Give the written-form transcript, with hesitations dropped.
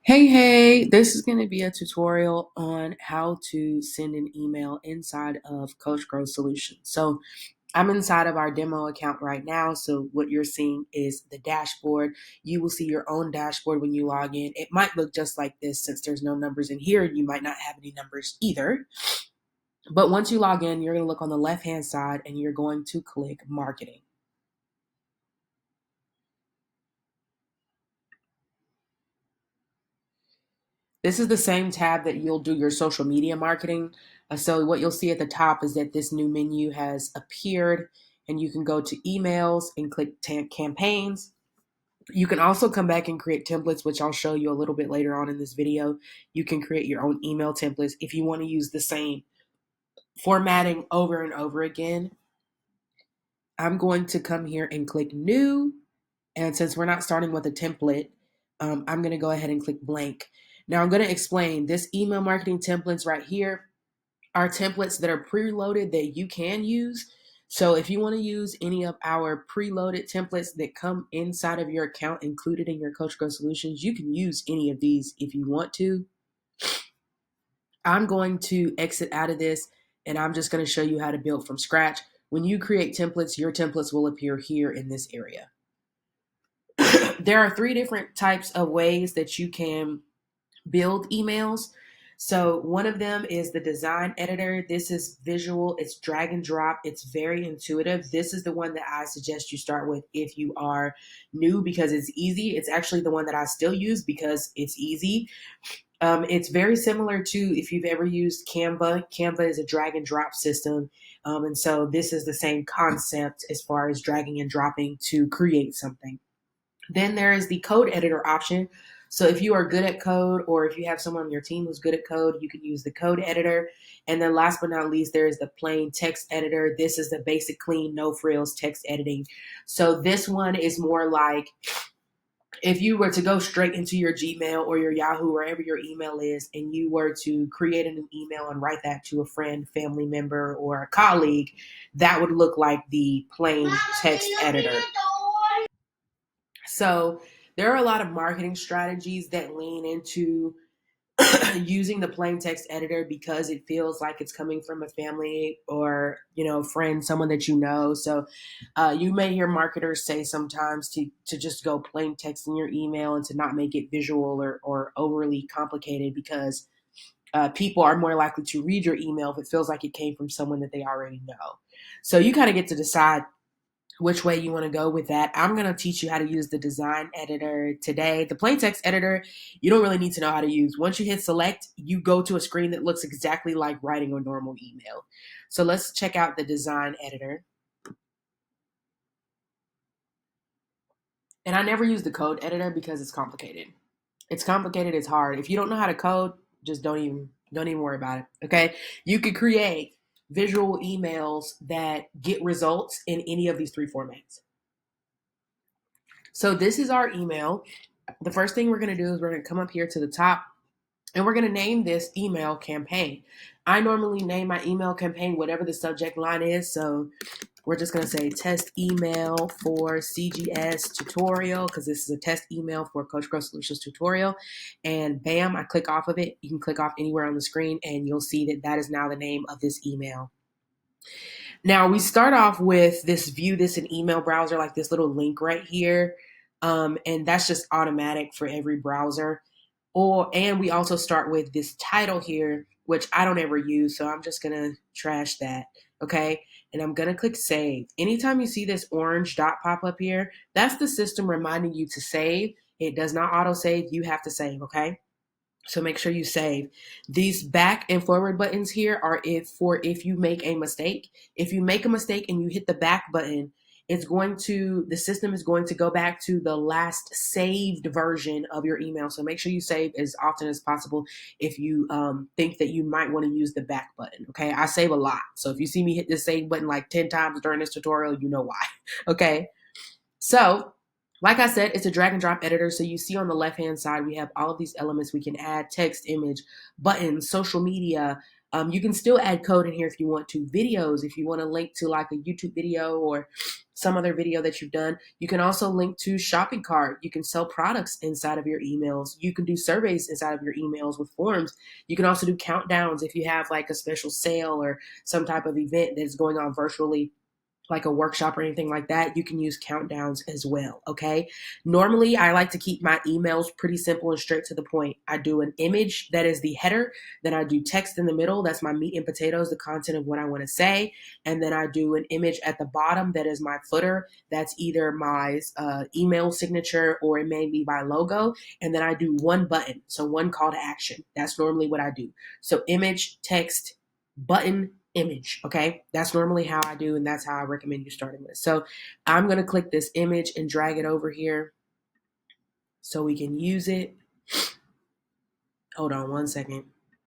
Hey, this is going to be a tutorial on how to send an email inside of Coach Growth Solutions. So I'm inside of our demo account right now. So what you're seeing is the dashboard. You will see your own dashboard when you log in. It might look just like this since there's no numbers in here. You might not have any numbers either. But once you log in, you're going to look on the left-hand side and you're going to click marketing. This is the same tab that you'll do your social media marketing. So what you'll see at the top is that this new menu has appeared and you can go to emails and click campaigns. You can also come back and create templates, which I'll show you a little bit later on in this video. You can create your own email templates if you want to use the same formatting over and over again. I'm going to come here and click new. And since we're not starting with a template, I'm going to go ahead and click blank. Now I'm going to explain this email marketing templates right here are templates that are preloaded that you can use. So if you want to use any of our preloaded templates that come inside of your account included in your Coach Growth Solutions, you can use any of these if you want to. I'm going to exit out of this and I'm just going to show you how to build from scratch. When you create templates, your templates will appear here in this area. There are three different types of ways that you can build emails. So one of them is the design editor. This is visual, it's drag and drop, it's very intuitive. This is the one that I suggest you start with if you are new because it's easy. It's actually the one that I still use because it's easy. It's very similar to if you've ever used Canva. Canva is a drag and drop system. And so this is the same concept as far as dragging and dropping to create something. Then there is the code editor option. So if you are good at code or if you have someone on your team who's good at code, you can use the code editor. And then last but not least, there is the plain text editor. This is the basic, clean, no frills text editing. So this one is more like if you were to go straight into your Gmail or your Yahoo, wherever your email is, and you were to create an email and write that to a friend, family member, or a colleague, that would look like the plain text editor. So there are a lot of marketing strategies that lean into using the plain text editor because it feels like it's coming from a family or friend, someone that you know. So you may hear marketers say sometimes to just go plain text in your email and to not make it visual or overly complicated because people are more likely to read your email if it feels like it came from someone that they already know. So you kind of get to decide which way you want to go with that. I'm going to teach you how to use the design editor today. The plain text editor, you don't really need to know how to use. Once you hit select, you go to a screen that looks exactly like writing a normal email. So let's check out the design editor. And I never use the code editor because it's complicated. It's complicated, it's hard. If you don't know how to code, just don't even worry about it. Okay? You could create visual emails that get results in any of these three formats. So this is our email. The first thing we're going to do is we're going to come up here to the top and we're going to name this email campaign. I normally name my email campaign whatever the subject line is. So we're just going to say test email for CGS tutorial because this is a test email for Coach Growth Solutions tutorial. And bam, I click off of it. You can click off anywhere on the screen and you'll see that that is now the name of this email. Now we start off with this view this in email browser, like this little link right here. And that's just automatic for every browser. And we also start with this title here, which I don't ever use. So I'm just going to trash that. Okay. And I'm going to click save. Anytime you see this orange dot pop up here, that's the system reminding you to save. It does not auto save. You have to save. Okay. So make sure you save. These back and forward buttons here are if you make a mistake. If you make a mistake and you hit the back button, the system is going to go back to the last saved version of your email. So make sure you save as often as possible if you think that you might want to use the back button. Okay, I save a lot. So if you see me hit the save button like 10 times during this tutorial, you know why. Okay, so like I said, it's a drag and drop editor. So you see on the left-hand side, we have all of these elements we can add: text, image, buttons, social media, You can still add code in here if you want to. Videos, if you want to link to like a YouTube video or some other video that you've done. You can also link to shopping cart. You can sell products inside of your emails. You can do surveys inside of your emails with forms. You can also do countdowns if you have like a special sale or some type of event that's going on virtually, like a workshop or anything like that. You can use countdowns as well. Okay. Normally, I like to keep my emails pretty simple and straight to the point. I do an image that is the header. Then I do text in the middle. That's my meat and potatoes, the content of what I want to say. And then I do an image at the bottom that is my footer. That's either my email signature or it may be my logo. And then I do one button. So one call to action. That's normally what I do. So image, text, button, image. Okay. That's normally how I do, and that's how I recommend you starting with. So I'm going to click this image and drag it over here so we can use it. Hold on one second.